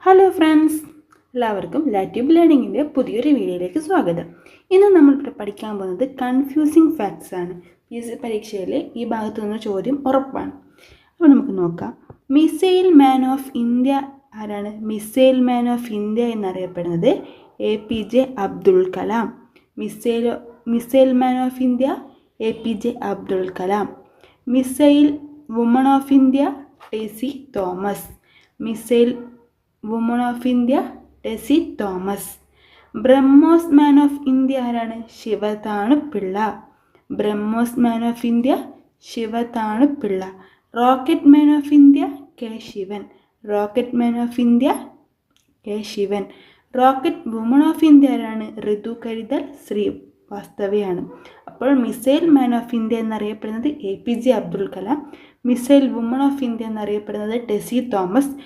Hello friends, എല്ലാവർക്കും ലാറ്റ്യൂബ് ലേണിങ്ങിൻ്റെ പുതിയൊരു വീഡിയോയിലേക്ക് സ്വാഗതം. ഇന്ന് നമ്മളിവിടെ പഠിക്കാൻ പോകുന്നത് കൺഫ്യൂസിങ് ഫാക്ട്സ് ആണ്. പരീക്ഷയിൽ ഈ ഭാഗത്തു നിന്ന് ചോദ്യം ഉറപ്പാണ്. അപ്പോൾ നമുക്ക് നോക്കാം. മിസൈൽ മാൻ ഓഫ് ഇന്ത്യ ആരാണ്? മിസൈൽ മാൻ ഓഫ് ഇന്ത്യ എന്നറിയപ്പെടുന്നത് APJ Abdul Kalam. Missile man of India APJ Abdul Kalam. Missile woman of India Tessy Thomas. Missile woman of India Tessy Thomas. BrahMos man of India ആരാണ്? Sivathanu Pillai. BrahMos man of India Sivathanu Pillai. Rocket man of India K Sivan. Rocket man of India K Sivan. Rocket woman of India ആരാണ്? ഋതു കരുതൽ ശ്രീവാസ്തവയാണ്. അപ്പോൾ missile man of India എന്നറിയപ്പെടുന്നത് APJ Abdul Kalam. Missile woman of India എന്നറിയപ്പെടുന്നത് Tessy Thomas.